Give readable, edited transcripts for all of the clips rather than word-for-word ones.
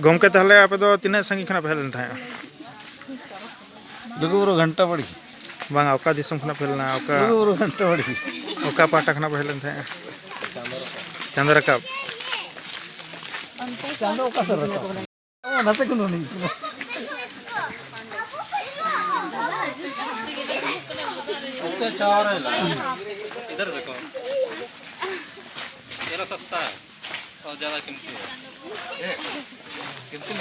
गमके ताहले आपे दो तीना संगी खना पहल था लुगुबुरु घंटा बड़ी बांगा ओका दिसम खना पहलना ओका लुगुबुरु घंटा बड़ी ओका पाटा खना पहल था चांद रकाब चांद ओका सर रकाब ओ नाते कुनो नहीं इससे अच्छा और है इधर देखो ये सस्ता है और ज्यादा कीमती है कीमती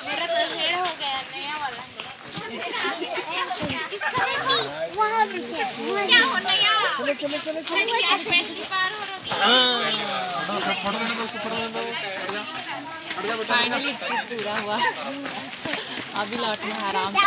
मेरा तो हेड हो गया नया वाला वहां भी क्या हो नया चलो पार हो रही फाइनली पूरा हुआ अभी लौटना है आराम से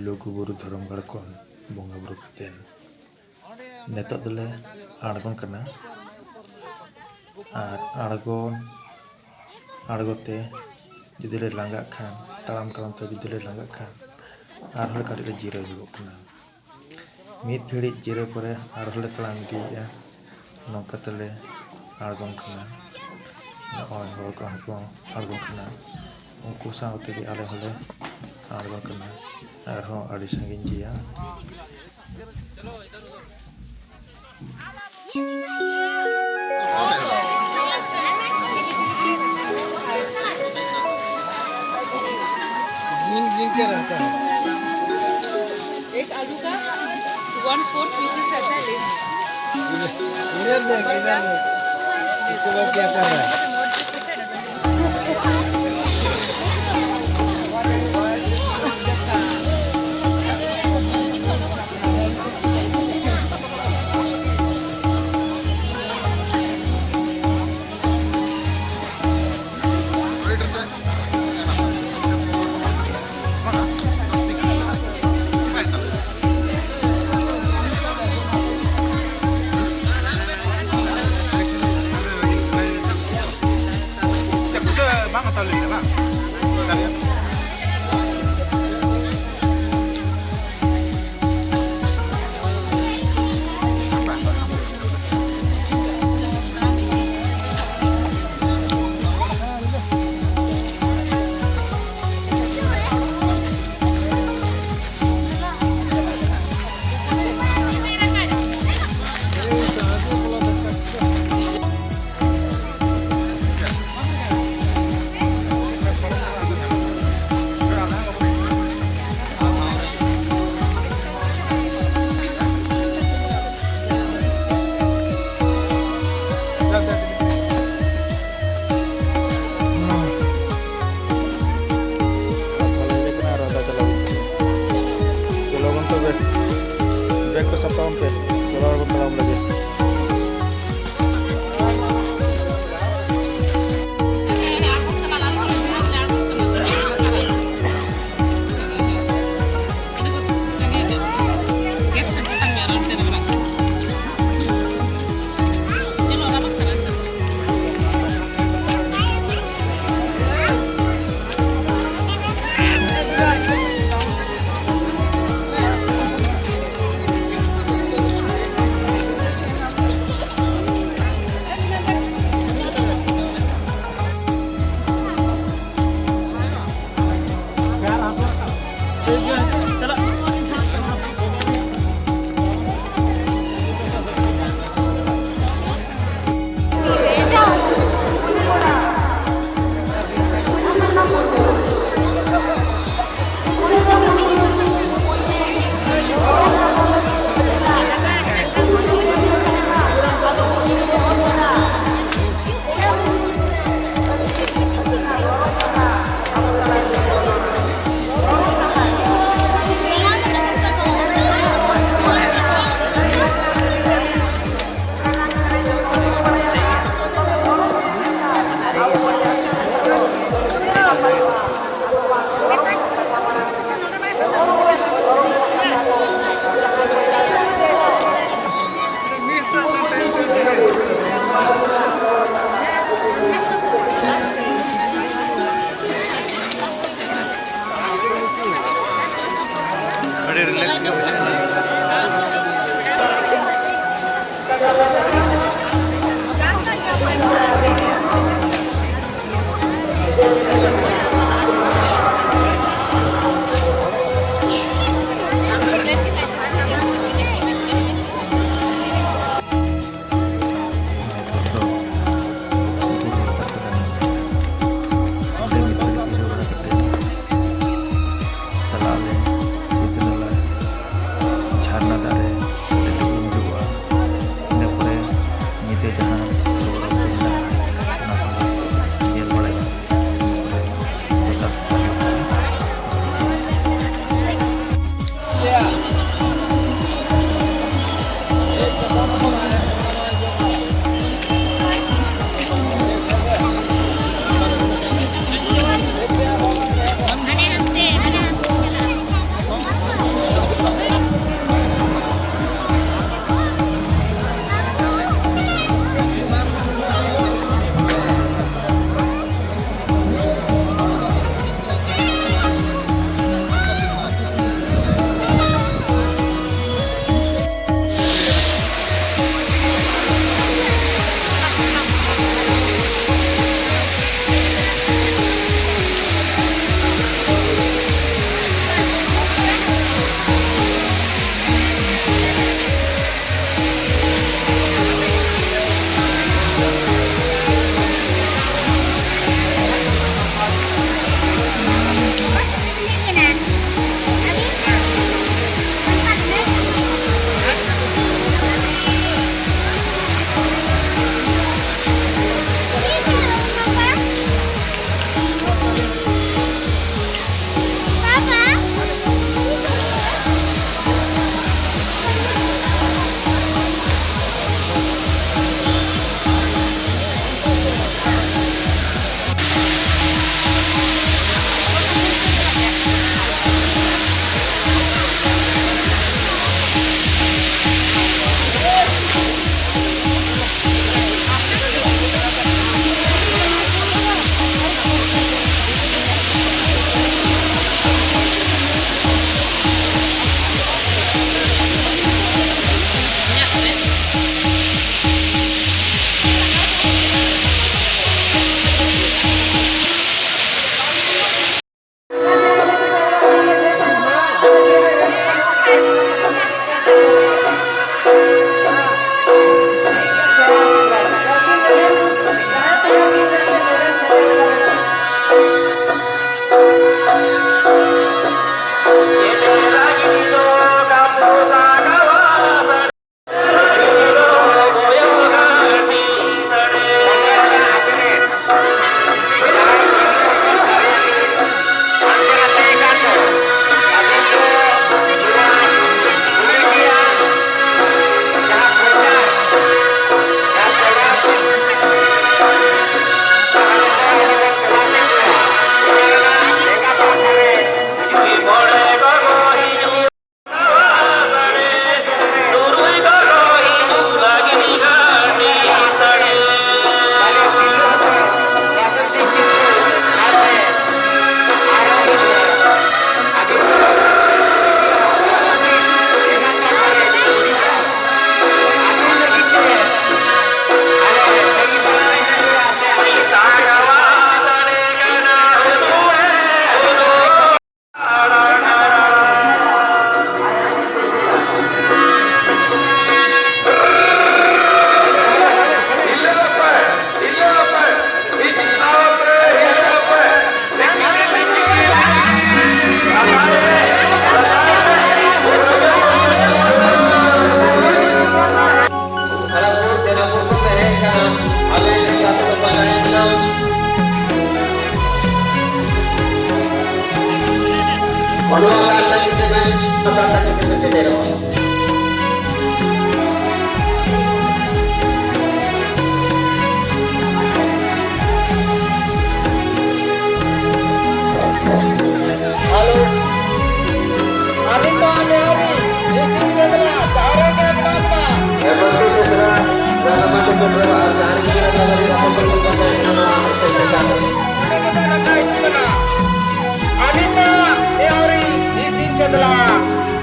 लुगुबुरु धरमगढ़ को बंगा बुरु कतेन नेता दले आड़गोन कना और आड़गोते जुदीले लांगा खान ताड़ाम ताड़ाम ते जुदीले लांगा खान और हर काटिले जीरो जुगो कना मीत फिड़ी जीरो परे और हले ताड़ाम दिया नौका तले आड़गोन कना नॉय हर को आड़गोन कना उनको सावते के आले हले आड़गोन कना और हो आड़ी संगिन जिया क्या रहता है एक आलू का 1/4 पीसेस रहता है इधर देख इसके बाद क्या कर रहा है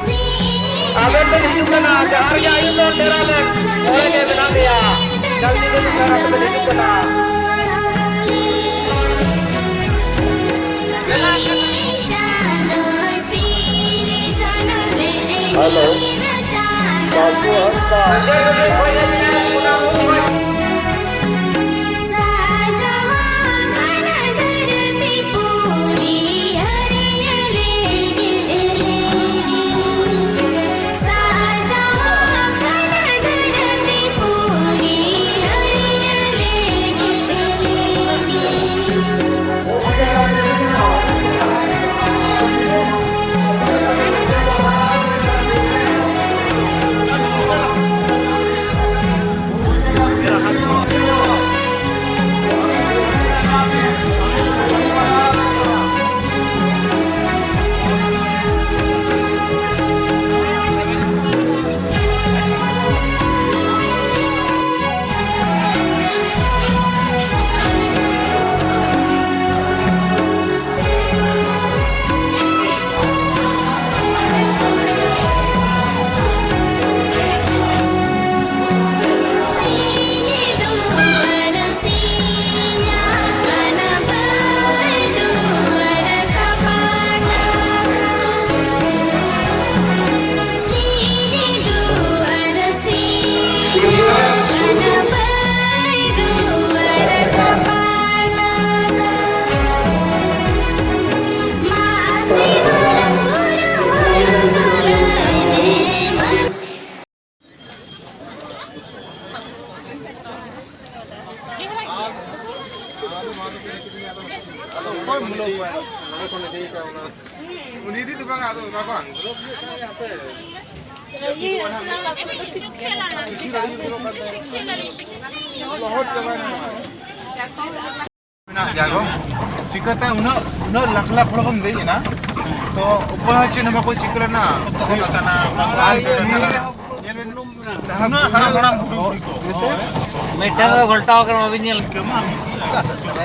See kena harga itu teralet oleh benang ya kali itu cara beli itu kena halo babu jago cikata una lakh holom dei na to upah chine bako cikla na kana hana hana budi ko meta golta कर अभी नहीं kema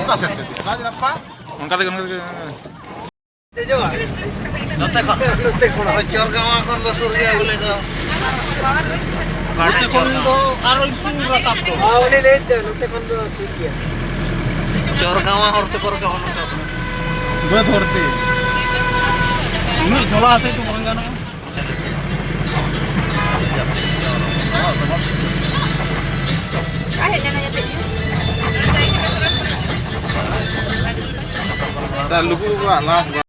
kasete rajappa onka de नते कोन चोर गावा कोन बसुरिया बोले तो नते कोन तो आरो सुन रताप तो आवले ले नते कोन तो सुरिया चोर गावा हरते पर का होनो बे धरते उन झोला आते तो मंगा ना काहे देना जाते ta lugu ba na